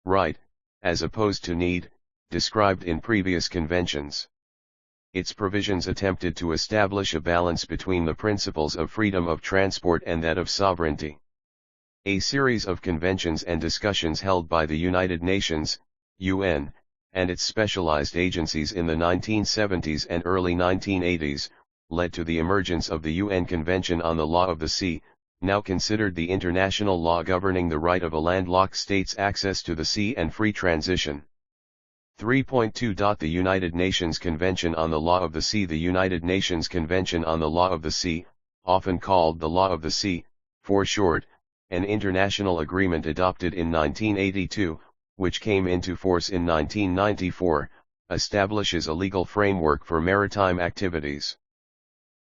right, as opposed to need, described in previous conventions. Its provisions attempted to establish a balance between the principles of freedom of transport and that of sovereignty. A series of conventions and discussions held by the United Nations, UN, and its specialized agencies in the 1970s and early 1980s, led to the emergence of the UN Convention on the Law of the Sea, now considered the international law governing the right of a landlocked state's access to the sea and free transition. 3.2. The United Nations Convention on the Law of the Sea. The United Nations Convention on the Law of the Sea, often called the Law of the Sea, for short, an international agreement adopted in 1982, which came into force in 1994, establishes a legal framework for maritime activities.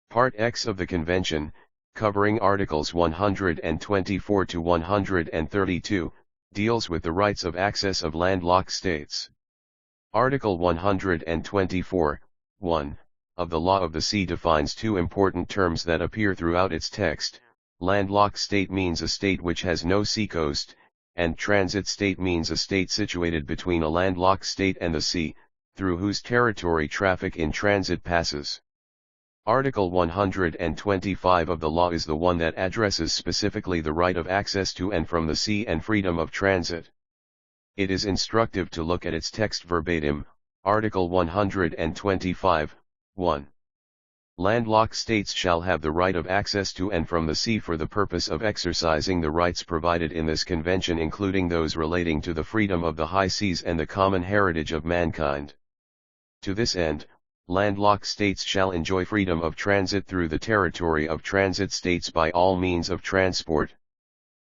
Part X of the Convention, covering Articles 124 to 132, deals with the rights of access of landlocked states. Article 124, 1, of the Law of the Sea defines two important terms that appear throughout its text. Landlocked state means a state which has no seacoast, and transit state means a state situated between a landlocked state and the sea, through whose territory traffic in transit passes. Article 125 of the law is the one that addresses specifically the right of access to and from the sea and freedom of transit. It is instructive to look at its text verbatim. Article 125, 1. Landlocked states shall have the right of access to and from the sea for the purpose of exercising the rights provided in this convention, including those relating to the freedom of the high seas and the common heritage of mankind. To this end, landlocked states shall enjoy freedom of transit through the territory of transit states by all means of transport.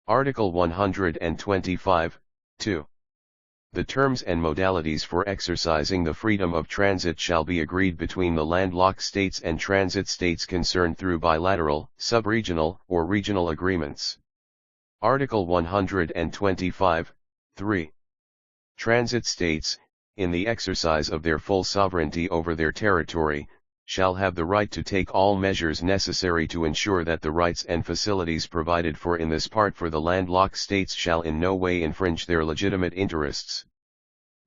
Article 125, 2. The terms and modalities for exercising the freedom of transit shall be agreed between the landlocked states and transit states concerned through bilateral, sub-regional, or regional agreements. Article 125, 3. Transit states, in the exercise of their full sovereignty over their territory, shall have the right to take all measures necessary to ensure that the rights and facilities provided for in this part for the landlocked states shall in no way infringe their legitimate interests.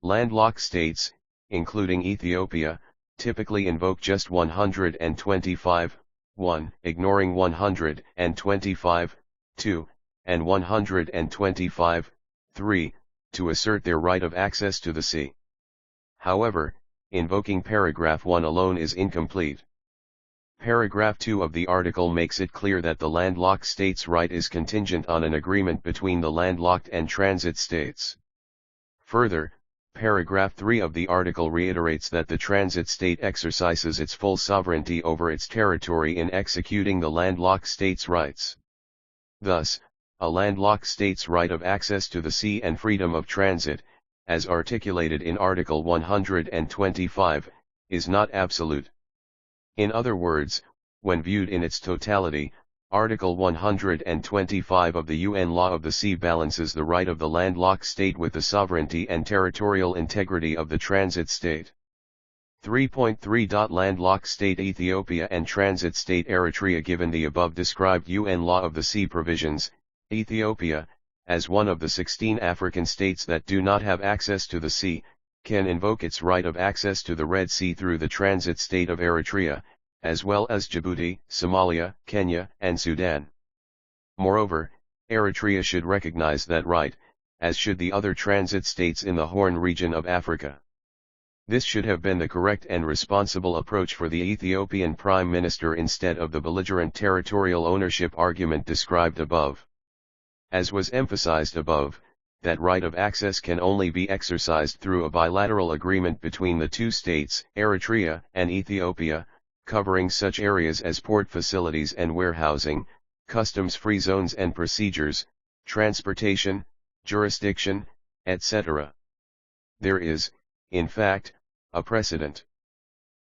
Landlocked states, including Ethiopia, typically invoke just 125, 1, ignoring 125, 2, and 125, 3, to assert their right of access to the sea. However, invoking paragraph 1 alone is incomplete. Paragraph 2 of the article makes it clear that the landlocked state's right is contingent on an agreement between the landlocked and transit states. Further, paragraph 3 of the article reiterates that the transit state exercises its full sovereignty over its territory in executing the landlocked state's rights. Thus, a landlocked state's right of access to the sea and freedom of transit, as articulated in Article 125, is not absolute. In other words, when viewed in its totality, Article 125 of the UN Law of the Sea balances the right of the landlocked state with the sovereignty and territorial integrity of the transit state. 3.3. Landlocked state Ethiopia and transit state Eritrea. Given the above described UN Law of the Sea provisions, Ethiopia, as one of the 16 African states that do not have access to the sea, can invoke its right of access to the Red Sea through the transit state of Eritrea, as well as Djibouti, Somalia, Kenya, and Sudan. Moreover, Eritrea should recognize that right, as should the other transit states in the Horn region of Africa. This should have been the correct and responsible approach for the Ethiopian Prime Minister instead of the belligerent territorial ownership argument described above. As was emphasized above, that right of access can only be exercised through a bilateral agreement between the two states, Eritrea and Ethiopia, covering such areas as port facilities and warehousing, customs-free zones and procedures, transportation, jurisdiction, etc. There is, in fact, a precedent.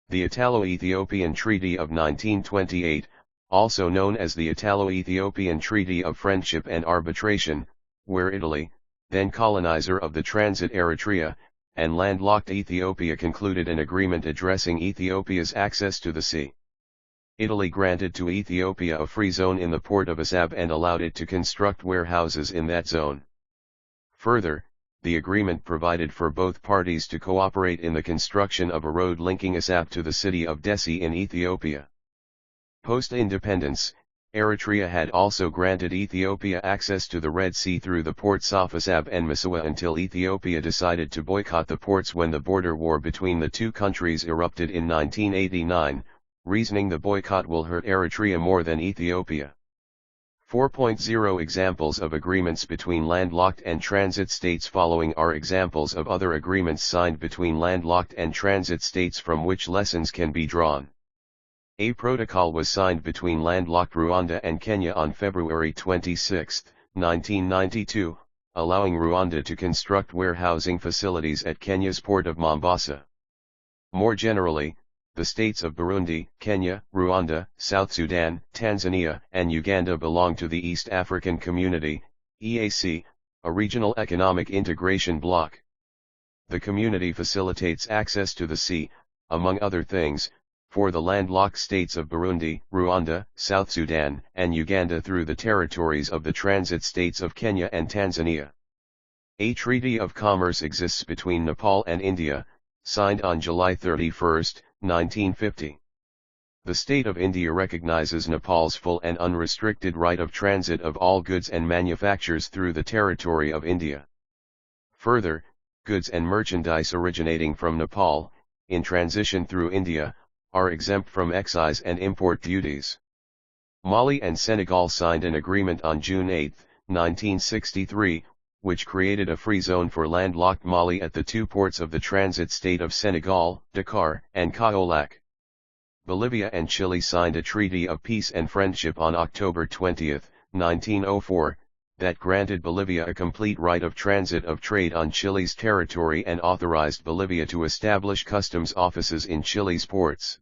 The Italo-Ethiopian Treaty of 1928, also known as the Italo-Ethiopian Treaty of Friendship and Arbitration, where Italy, then colonizer of the transit Eritrea, and landlocked Ethiopia concluded an agreement addressing Ethiopia's access to the sea. Italy granted to Ethiopia a free zone in the port of Assab and allowed it to construct warehouses in that zone. Further, the agreement provided for both parties to cooperate in the construction of a road linking Assab to the city of Dessie in Ethiopia. Post-independence, Eritrea had also granted Ethiopia access to the Red Sea through the ports of Assab and Massawa until Ethiopia decided to boycott the ports when the border war between the two countries erupted in 1989, reasoning the boycott will hurt Eritrea more than Ethiopia. 4.0 Examples of agreements between landlocked and transit states. Following are examples of other agreements signed between landlocked and transit states from which lessons can be drawn. A protocol was signed between landlocked Rwanda and Kenya on February 26, 1992, allowing Rwanda to construct warehousing facilities at Kenya's port of Mombasa. More generally, the states of Burundi, Kenya, Rwanda, South Sudan, Tanzania, and Uganda belong to the East African Community, EAC, a regional economic integration bloc. The community facilitates access to the sea, among other things, for the landlocked states of Burundi, Rwanda, South Sudan, and Uganda through the territories of the transit states of Kenya and Tanzania. A treaty of commerce exists between Nepal and India, signed on July 31, 1950. The state of India recognizes Nepal's full and unrestricted right of transit of all goods and manufactures through the territory of India. Further, goods and merchandise originating from Nepal, in transition through India, are exempt from excise and import duties. Mali and Senegal signed an agreement on June 8, 1963, which created a free zone for landlocked Mali at the two ports of the transit state of Senegal, Dakar, and Kaolack. Bolivia and Chile signed a treaty of peace and friendship on October 20, 1904, that granted Bolivia a complete right of transit of trade on Chile's territory and authorized Bolivia to establish customs offices in Chile's ports.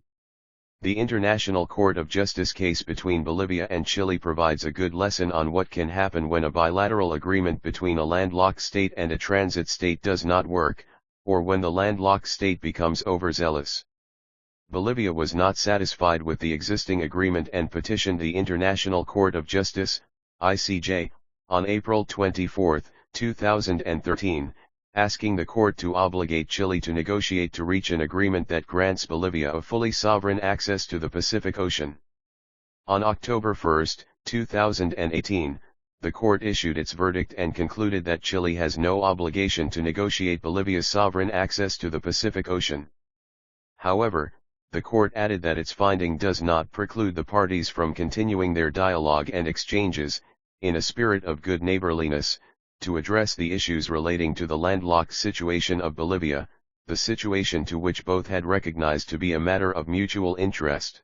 The International Court of Justice case between Bolivia and Chile provides a good lesson on what can happen when a bilateral agreement between a landlocked state and a transit state does not work, or when the landlocked state becomes overzealous. Bolivia was not satisfied with the existing agreement and petitioned the International Court of Justice, ICJ, on April 24, 2013, asking the court to obligate Chile to negotiate to reach an agreement that grants Bolivia a fully sovereign access to the Pacific Ocean. On October 1, 2018, the court issued its verdict and concluded that Chile has no obligation to negotiate Bolivia's sovereign access to the Pacific Ocean. However, the court added that its finding does not preclude the parties from continuing their dialogue and exchanges, in a spirit of good neighborliness, to address the issues relating to the landlocked situation of Bolivia, the situation to which both had recognized to be a matter of mutual interest.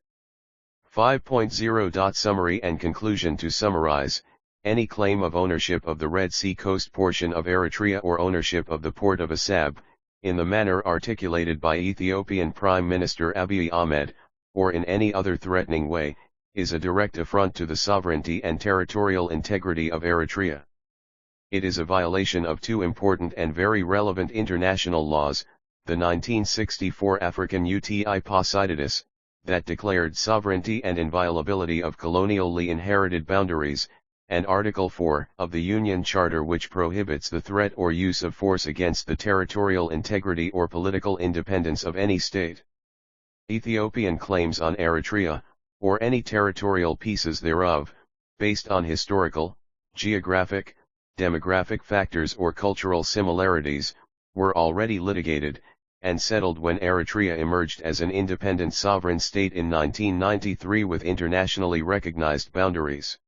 5.0 Summary and conclusion. To summarize, any claim of ownership of the Red Sea coast portion of Eritrea or ownership of the port of Assab, in the manner articulated by Ethiopian Prime Minister Abiy Ahmed, or in any other threatening way, is a direct affront to the sovereignty and territorial integrity of Eritrea. It is a violation of two important and very relevant international laws, the 1964 African Ethiopia'S, that declared sovereignty and inviolability of colonially inherited boundaries, and Article 4 of the Union Charter, which prohibits the threat or use of force against the territorial integrity or political independence of any state. Ethiopian claims on Eritrea, or any territorial pieces thereof, based on historical, geographic, demographic factors or cultural similarities, were already litigated, and settled when Eritrea emerged as an independent sovereign state in 1993 with internationally recognized boundaries.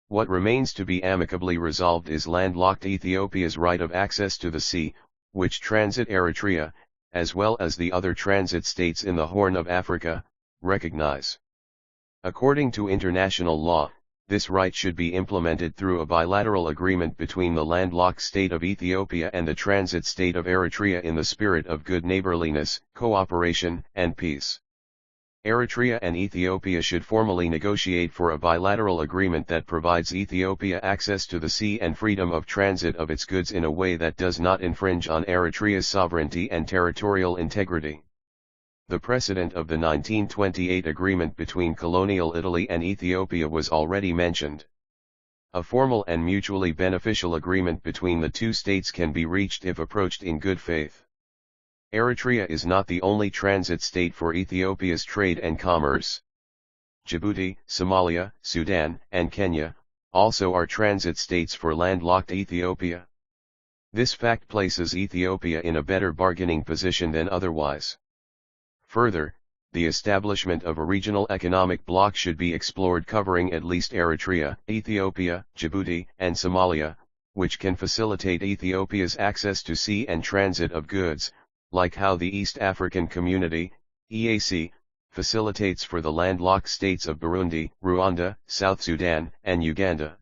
What remains to be amicably resolved is landlocked Ethiopia's right of access to the sea, which transit Eritrea, as well as the other transit states in the Horn of Africa, recognize. According to international law, this right should be implemented through a bilateral agreement between the landlocked state of Ethiopia and the transit state of Eritrea in the spirit of good neighborliness, cooperation, and peace. Eritrea and Ethiopia should formally negotiate for a bilateral agreement that provides Ethiopia access to the sea and freedom of transit of its goods in a way that does not infringe on Eritrea's sovereignty and territorial integrity. The precedent of the 1928 agreement between colonial Italy and Ethiopia was already mentioned. A formal and mutually beneficial agreement between the two states can be reached if approached in good faith. Eritrea is not the only transit state for Ethiopia's trade and commerce. Djibouti, Somalia, Sudan, and Kenya also are transit states for landlocked Ethiopia. This fact places Ethiopia in a better bargaining position than otherwise. Further, the establishment of a regional economic bloc should be explored covering at least Eritrea, Ethiopia, Djibouti, and Somalia, which can facilitate Ethiopia's access to sea and transit of goods, like how the East African Community, EAC, facilitates for the landlocked states of Burundi, Rwanda, South Sudan, and Uganda.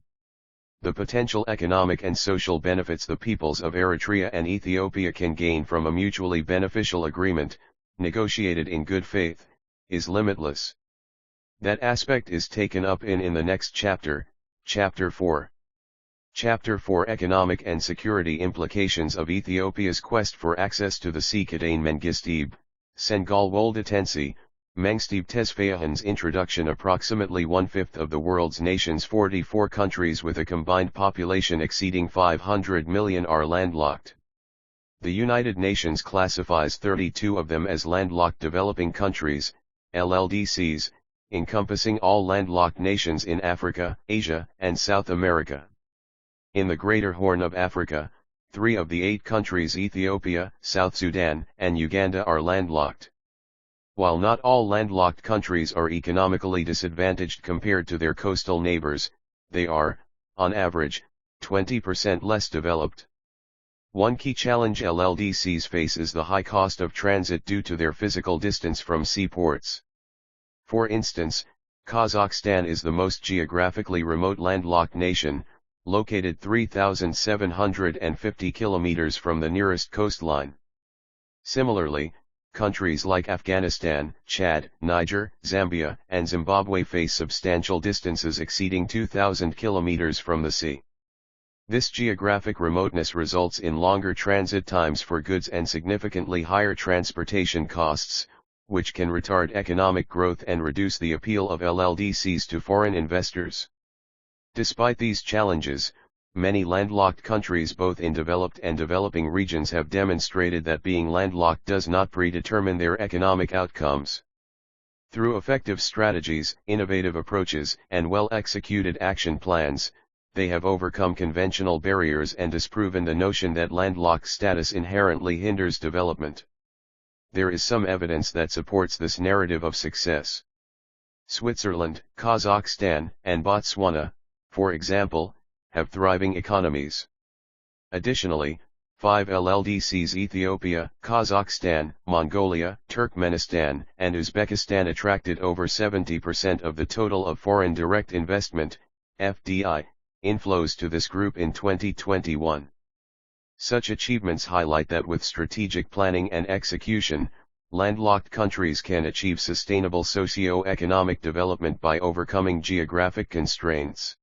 The potential economic and social benefits the peoples of Eritrea and Ethiopia can gain from a mutually beneficial agreement, negotiated in good faith, is limitless. That aspect is taken up in the next chapter, Chapter 4. Chapter 4 Economic and Security Implications of Ethiopia's Quest for Access to the Sea. Kadain Mengistib, Sengal Woldatensi, Mengstib Tesfahan's introduction. Approximately one-fifth of the world's nations, 44 countries with a combined population exceeding 500 million, are landlocked. The United Nations classifies 32 of them as landlocked developing countries, LLDCs, encompassing all landlocked nations in Africa, Asia, and South America. In the Greater Horn of Africa, 3 of the 8 countries, Ethiopia, South Sudan, and Uganda, are landlocked. While not all landlocked countries are economically disadvantaged compared to their coastal neighbors, they are, on average, 20% less developed. One key challenge LLDCs face is the high cost of transit due to their physical distance from seaports. For instance, Kazakhstan is the most geographically remote landlocked nation, located 3,750 kilometers from the nearest coastline. Similarly, countries like Afghanistan, Chad, Niger, Zambia, and Zimbabwe face substantial distances exceeding 2,000 kilometers from the sea. This geographic remoteness results in longer transit times for goods and significantly higher transportation costs, which can retard economic growth and reduce the appeal of LLDCs to foreign investors. Despite these challenges, many landlocked countries both in developed and developing regions have demonstrated that being landlocked does not predetermine their economic outcomes. Through effective strategies, innovative approaches, and well-executed action plans, they have overcome conventional barriers and disproven the notion that landlocked status inherently hinders development. There is some evidence that supports this narrative of success. Switzerland, Kazakhstan, and Botswana, for example, have thriving economies. Additionally, 5 LLDCs, Ethiopia, Kazakhstan, Mongolia, Turkmenistan, and Uzbekistan, attracted over 70% of the total of foreign direct investment, FDI, inflows to this group in 2021. Such achievements highlight that with strategic planning and execution, landlocked countries can achieve sustainable socio-economic development by overcoming geographic constraints.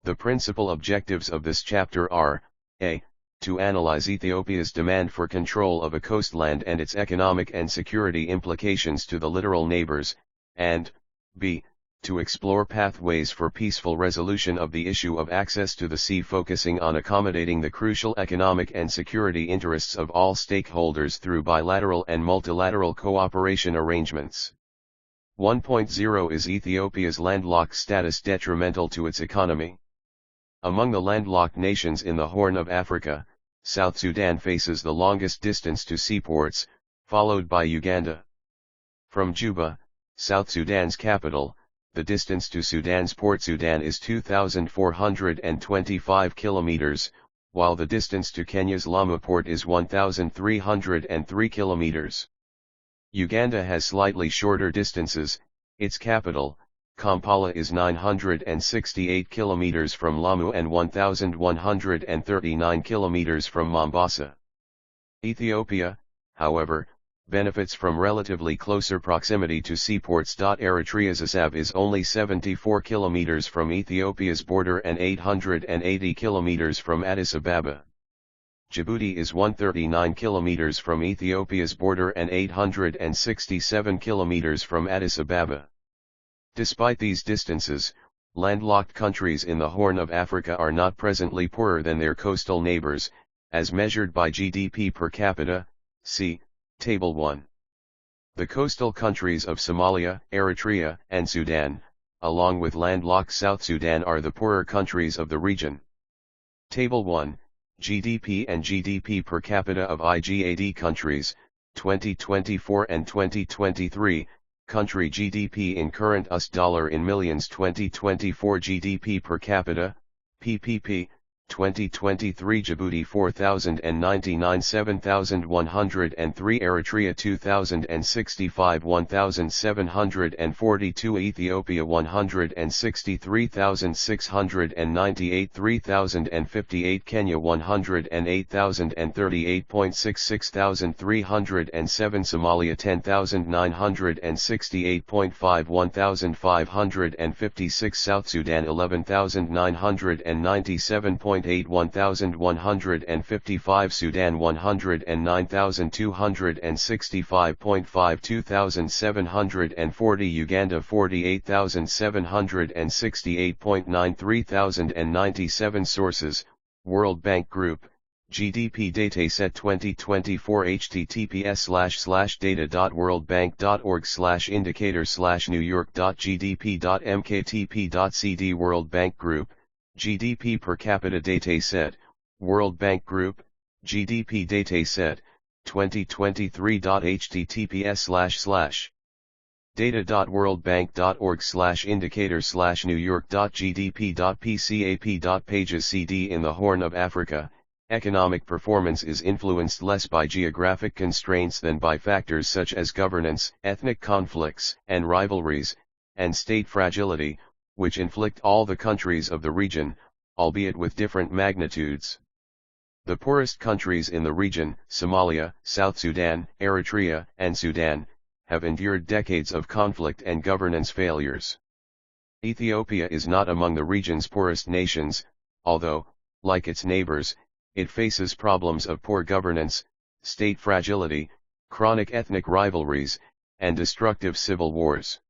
The principal objectives of this chapter are, a. To analyze Ethiopia's demand for control of a coastland and its economic and security implications to the littoral neighbors, and, b. To explore pathways for peaceful resolution of the issue of access to the sea, focusing on accommodating the crucial economic and security interests of all stakeholders through bilateral and multilateral cooperation arrangements. 1.0 Is Ethiopia's landlocked status detrimental to its economy? Among the landlocked nations in the Horn of Africa, South Sudan faces the longest distance to seaports, followed by Uganda. From Juba, South Sudan's capital, the distance to Sudan's Port Sudan is 2,425 kilometers, while the distance to Kenya's Lamu port is 1,303 kilometers. Uganda has slightly shorter distances. Its capital, Kampala, is 968 kilometers from Lamu and 1,139 kilometers from Mombasa. Ethiopia, however, benefits from relatively closer proximity to seaports. Eritrea's Assab is only 74 kilometers from Ethiopia's border and 880 kilometers from Addis Ababa. Djibouti is 139 kilometers from Ethiopia's border and 867 kilometers from Addis Ababa. Despite these distances, Landlocked countries in the Horn of Africa are not presently poorer than their coastal neighbors, as measured by GDP per capita, see Table 1. The coastal countries of Somalia, Eritrea, and Sudan, along with landlocked South Sudan, are the poorer countries of the region. Table 1, GDP and GDP per capita of IGAD countries, 2024 and 2023, country GDP in current US dollar in millions. 2024 GDP per capita, PPP, 2023 Djibouti 4099 7103 Eritrea 2065 1742 Ethiopia 163,698 3058 Kenya 108,038.6 6307 Somalia 10,968.5 1556 South Sudan 11,997.8 1155 Sudan 109,265.5 2740 Uganda 48,768.9 3097 Sources, World Bank Group, GDP Dataset 2024 https://data.worldbank.org/indicator/newyork.gdp.mktp.cd World Bank Group, GDP per capita dataset, World Bank Group, GDP dataset, 2023. https://data.worldbank.org/indicator/newyork.gdp.pcap. Pages in the Horn of Africa, economic performance is influenced less by geographic constraints than by factors such as governance, ethnic conflicts and rivalries, and state fragility, which inflict all the countries of the region, albeit with different magnitudes. The poorest countries in the region, Somalia, South Sudan, Eritrea, and Sudan, have endured decades of conflict and governance failures. Ethiopia is not among the region's poorest nations, although, like its neighbors, it faces problems of poor governance, state fragility, chronic ethnic rivalries, and destructive civil wars.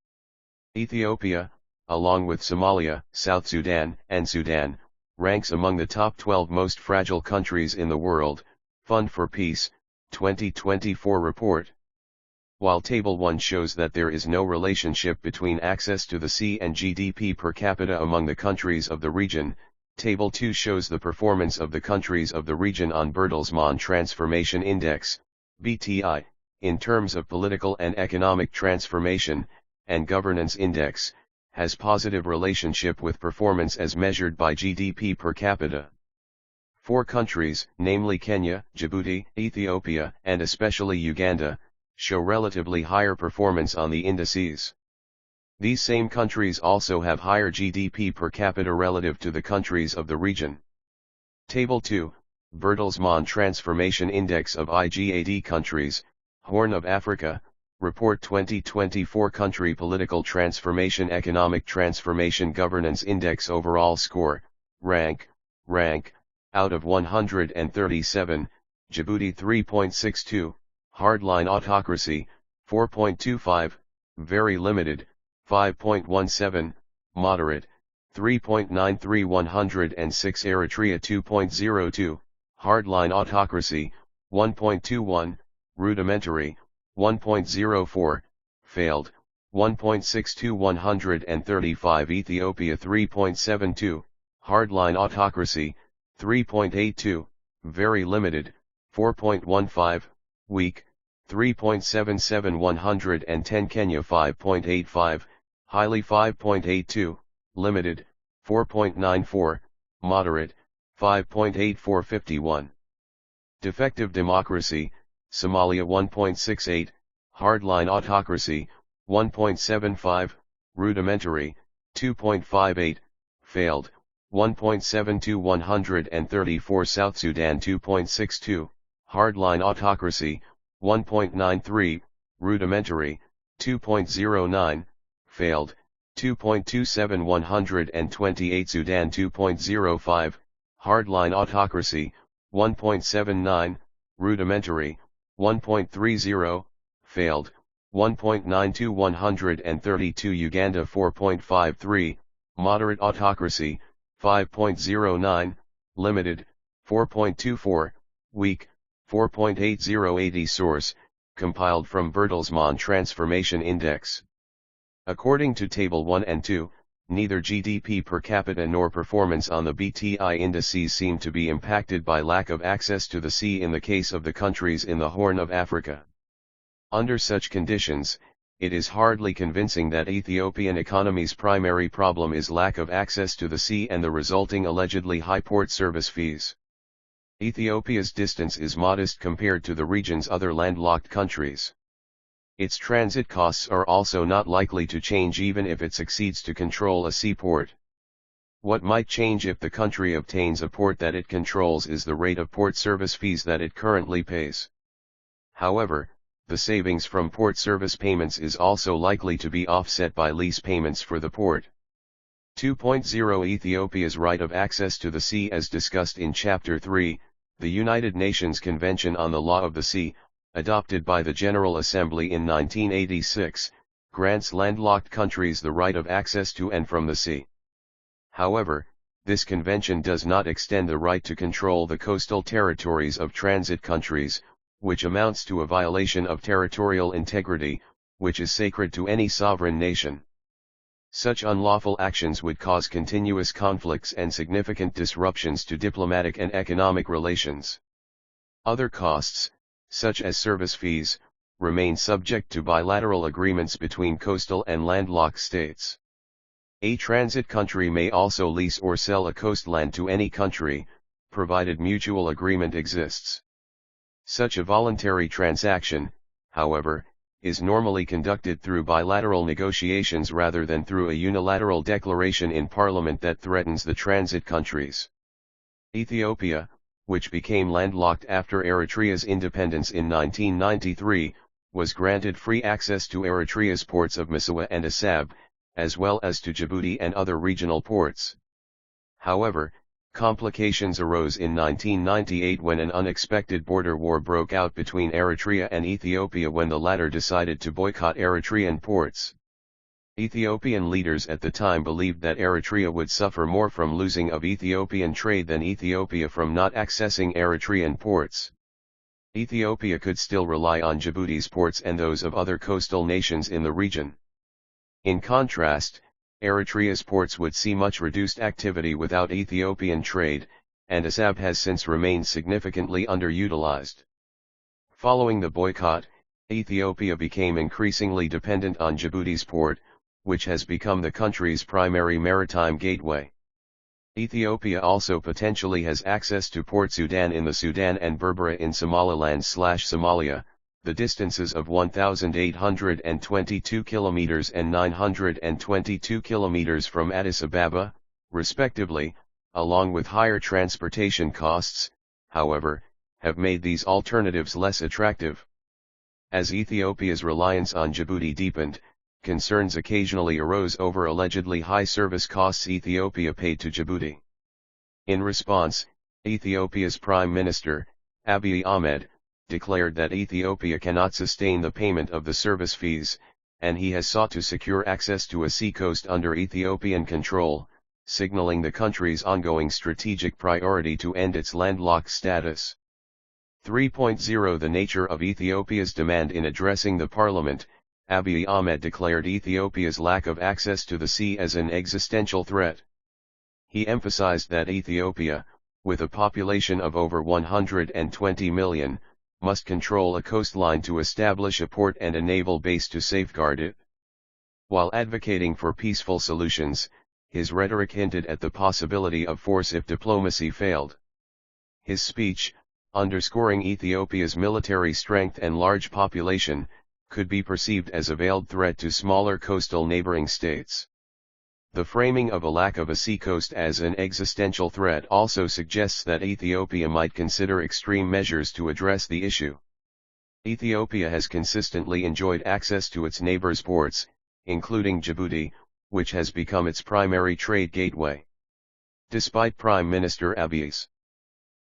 Ethiopia, along with Somalia, South Sudan, and Sudan, ranks among the top 12 most fragile countries in the world, Fund for Peace, 2024 report. While Table 1 shows that there is no relationship between access to the sea and GDP per capita among the countries of the region, Table 2 shows the performance of the countries of the region on Bertelsmann Transformation Index, BTI, in terms of political and economic transformation, and Governance Index, has positive relationship with performance as measured by GDP per capita. 4 countries, namely Kenya, Djibouti, Ethiopia, and especially Uganda, show relatively higher performance on the indices. These same countries also have higher GDP per capita relative to the countries of the region. Table 2, Bertelsmann Transformation Index of IGAD countries, Horn of Africa, Report 2024 Country Political Transformation Economic Transformation Governance Index Overall Score, Rank, out of 137, Djibouti 3.62, Hardline Autocracy, 4.25, Very Limited, 5.17, Moderate, 3.93 106 Eritrea 2.02, Hardline Autocracy, 1.21, Rudimentary, 1.04, Failed, 1.62 135 Ethiopia 3.72, Hardline Autocracy, 3.82, Very Limited, 4.15, Weak, 3.77 110 Kenya 5.85, Highly 5.82, Limited, 4.94, Moderate, 5.84 51. Defective Democracy, Somalia 1.68, Hardline Autocracy, 1.75, Rudimentary, 2.58, Failed, 1.72 134 South Sudan 2.62, Hardline Autocracy, 1.93, Rudimentary, 2.09, Failed, 2.27 128 Sudan 2.05, Hardline Autocracy, 1.79, Rudimentary, 1.30, Failed, 1.92 132 Uganda 4.53, Moderate autocracy, 5.09, limited, 4.24, weak, 4.8080. Source, compiled from Bertelsmann Transformation Index. According to Table 1 and 2, neither GDP per capita nor performance on the BTI indices seem to be impacted by lack of access to the sea in the case of the countries in the Horn of Africa. Under such conditions, it is hardly convincing that Ethiopian economy's primary problem is lack of access to the sea and the resulting allegedly high port service fees. Ethiopia's distance is modest compared to the region's other landlocked countries. Its transit costs are also not likely to change even if it succeeds to control a seaport. What might change if the country obtains a port that it controls is the rate of port service fees that it currently pays. However, the savings from port service payments is also likely to be offset by lease payments for the port. 2.0 Ethiopia's right of access to the sea. As discussed in Chapter 3, the United Nations Convention on the Law of the Sea, adopted by the General Assembly in 1986, grants landlocked countries the right of access to and from the sea. However, this convention does not extend the right to control the coastal territories of transit countries, which amounts to a violation of territorial integrity, which is sacred to any sovereign nation. Such unlawful actions would cause continuous conflicts and significant disruptions to diplomatic and economic relations. Other costs, such as service fees, remain subject to bilateral agreements between coastal and landlocked states. A transit country may also lease or sell a coastland to any country, provided mutual agreement exists. Such a voluntary transaction, however, is normally conducted through bilateral negotiations rather than through a unilateral declaration in parliament that threatens the transit countries. Ethiopia, which became landlocked after Eritrea's independence in 1993, was granted free access to Eritrea's ports of Massawa and Assab, as well as to Djibouti and other regional ports. However, complications arose in 1998 when an unexpected border war broke out between Eritrea and Ethiopia when the latter decided to boycott Eritrean ports. Ethiopian leaders at the time believed that Eritrea would suffer more from losing of Ethiopian trade than Ethiopia from not accessing Eritrean ports. Ethiopia could still rely on Djibouti's ports and those of other coastal nations in the region. In contrast, Eritrea's ports would see much reduced activity without Ethiopian trade, and Assab has since remained significantly underutilized. Following the boycott, Ethiopia became increasingly dependent on Djibouti's port, which has become the country's primary maritime gateway. Ethiopia also potentially has access to Port Sudan in the Sudan and Berbera in Somaliland/Somalia, the distances of 1,822 kilometers and 922 kilometers from Addis Ababa, respectively, along with higher transportation costs, however, have made these alternatives less attractive. As Ethiopia's reliance on Djibouti deepened, concerns occasionally arose over allegedly high service costs Ethiopia paid to Djibouti. In response, Ethiopia's Prime Minister, Abiy Ahmed, declared that Ethiopia cannot sustain the payment of the service fees, and he has sought to secure access to a seacoast under Ethiopian control, signaling the country's ongoing strategic priority to end its landlocked status. 3.0 The nature of Ethiopia's demand. In addressing the parliament, Abiy Ahmed declared Ethiopia's lack of access to the sea as an existential threat. He emphasized that Ethiopia, with a population of over 120 million, must control a coastline to establish a port and a naval base to safeguard it. While advocating for peaceful solutions, his rhetoric hinted at the possibility of force if diplomacy failed. His speech, underscoring Ethiopia's military strength and large population, could be perceived as a veiled threat to smaller coastal neighboring states. The framing of a lack of a seacoast as an existential threat also suggests that Ethiopia might consider extreme measures to address the issue. Ethiopia has consistently enjoyed access to its neighbors' ports, including Djibouti, which has become its primary trade gateway. Despite Prime Minister Abiy's